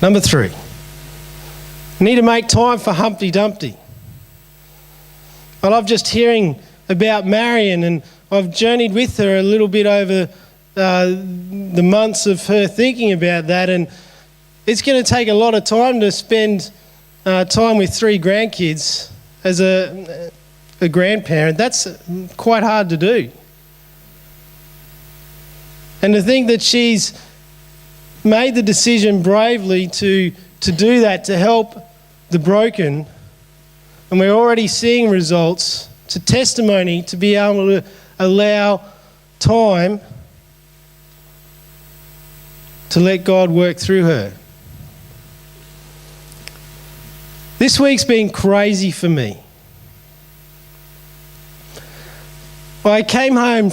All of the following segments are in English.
Number 3, need to make time for Humpty Dumpty. I love just hearing about Marion, and I've journeyed with her a little bit over the months of her thinking about that, and it's going to take a lot of time to spend time with 3 grandkids as a grandparent. That's quite hard to do. And to think that she's made the decision bravely to do that, to help the broken, and we're already seeing results, to testimony, to be able to allow time to let God work through her. This week's been crazy for me. I came home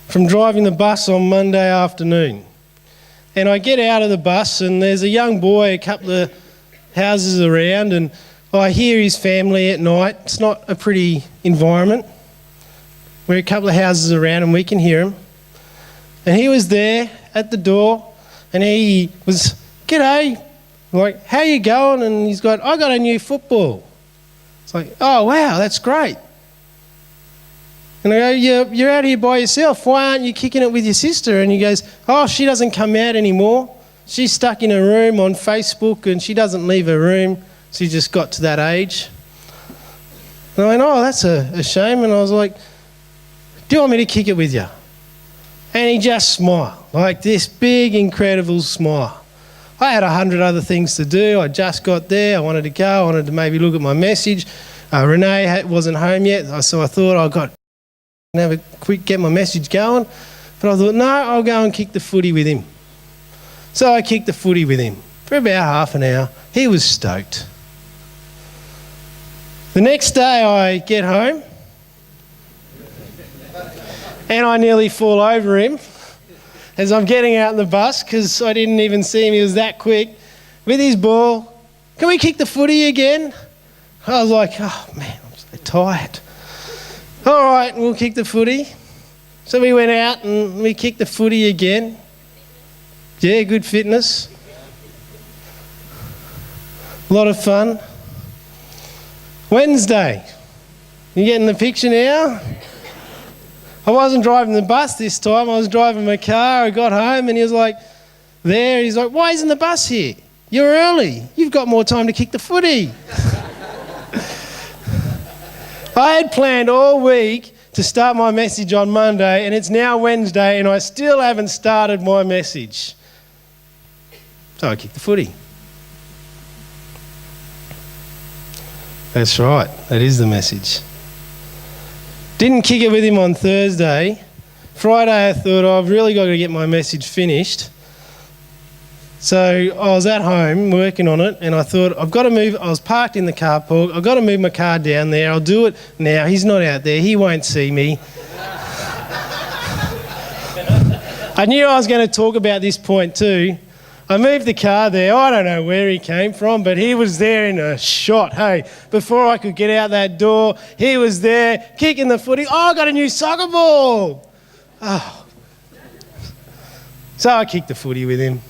from driving the bus on Monday afternoon, and I get out of the bus and there's a young boy a couple of houses around, and I hear his family at night. It's not a pretty environment. We're a couple of houses around and we can hear him. And he was there at the door and he was, "G'day." I'm like, "How you going?" And he's got, "I got a new football." It's like, "Oh, wow, that's great." And I go, "You're out here by yourself. Why aren't you kicking it with your sister?" And he goes, "Oh, she doesn't come out anymore. She's stuck in her room on Facebook and she doesn't leave her room. She just got to that age." And I went, "Oh, that's a shame." And I was like, "Do you want me to kick it with you?" And he just smiled, like this big, incredible smile. I had 100 other things to do. I just got there. I wanted to go. I wanted to maybe look at my message. Renee wasn't home yet, so I thought I got have a quick get my message going. But I thought, no, I'll go and kick the footy with him. So I kicked the footy with him for about half an hour. He was stoked. The next day I get home and I nearly fall over him as I'm getting out in the bus because I didn't even see him. He was that quick with his ball. "Can we kick the footy again?" I was like, "Oh man, I'm so tired." "All right, we'll kick the footy." So we went out and we kicked the footy again. Yeah, good fitness. A lot of fun. Wednesday. You getting the picture now? I wasn't driving the bus this time. I was driving my car. I got home and he was like, there. He's like, "Why isn't the bus here? You're early. You've got more time to kick the footy." I had planned all week to start my message on Monday, and it's now Wednesday and I still haven't started my message. So I kicked the footy. That's right, that is the message. Didn't kick it with him on Thursday. Friday I thought, I've really got to get my message finished. So I was at home working on it and I thought, I've got to move. I was parked in the carpark. I've got to move my car down there. I'll do it now. He's not out there. He won't see me. I knew I was going to talk about this point too. I moved the car there. I don't know where he came from, but he was there in a shot. Hey, before I could get out that door, he was there kicking the footy. "Oh, I got a new soccer ball." Oh. So I kicked the footy with him.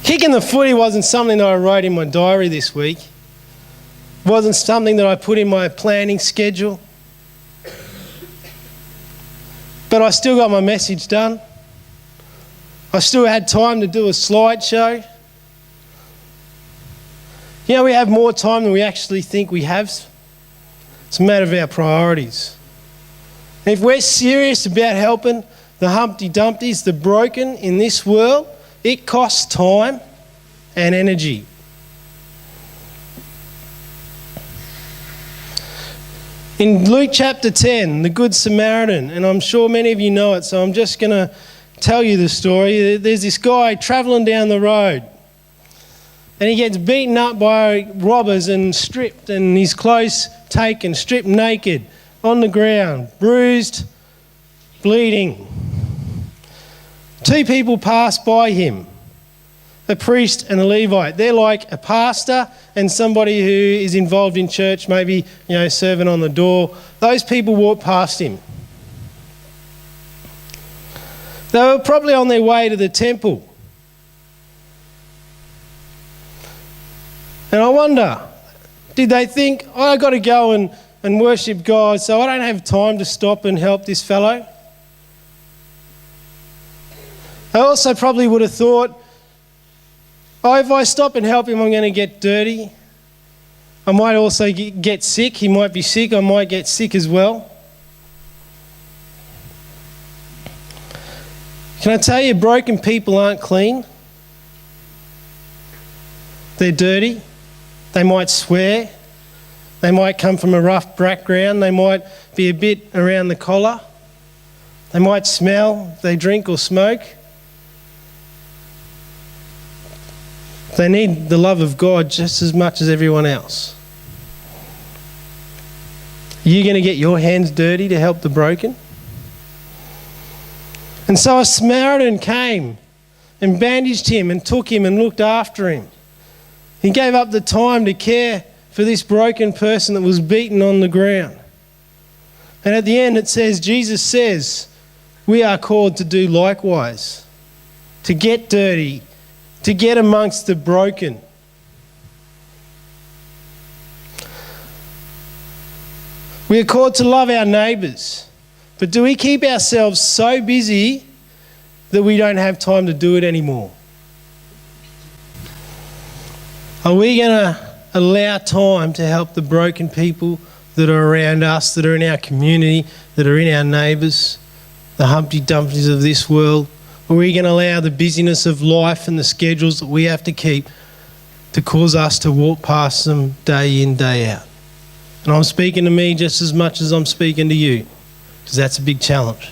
Kicking the footy wasn't something that I wrote in my diary this week. It wasn't something that I put in my planning schedule. But I still got my message done. I still had time to do a slideshow. You know, we have more time than we actually think we have. It's a matter of our priorities. And if we're serious about helping the Humpty Dumptys, the broken in this world, it costs time and energy. In Luke chapter 10, the Good Samaritan, and I'm sure many of you know it, so I'm just going to tell you the story. There's this guy travelling down the road and he gets beaten up by robbers and stripped and his clothes taken, stripped naked on the ground, bruised, bleeding. 2 people pass by him, a priest and a Levite. They're like a pastor and somebody who is involved in church, maybe, serving on the door. Those people walk past him. They were probably on their way to the temple. And I wonder, did they think, oh, I've got to go and worship God, so I don't have time to stop and help this fellow? They also probably would have thought, oh, if I stop and help him, I'm going to get dirty. I might also get sick. He might be sick. I might get sick as well. Can I tell you, broken people aren't clean? They're dirty. They might swear. They might come from a rough background. They might be a bit around the collar. They might smell if they drink or smoke. They need the love of God just as much as everyone else. Are you going to get your hands dirty to help the broken? And so a Samaritan came and bandaged him and took him and looked after him. He gave up the time to care for this broken person that was beaten on the ground. And at the end it says, Jesus says, we are called to do likewise, to get dirty, to get amongst the broken. We are called to love our neighbours, but do we keep ourselves so busy that we don't have time to do it anymore? Are we going to allow time to help the broken people that are around us, that are in our community, that are in our neighbours, the Humpty Dumptys of this world? Or are we going to allow the busyness of life and the schedules that we have to keep to cause us to walk past them day in, day out? And I'm speaking to me just as much as I'm speaking to you, because that's a big challenge.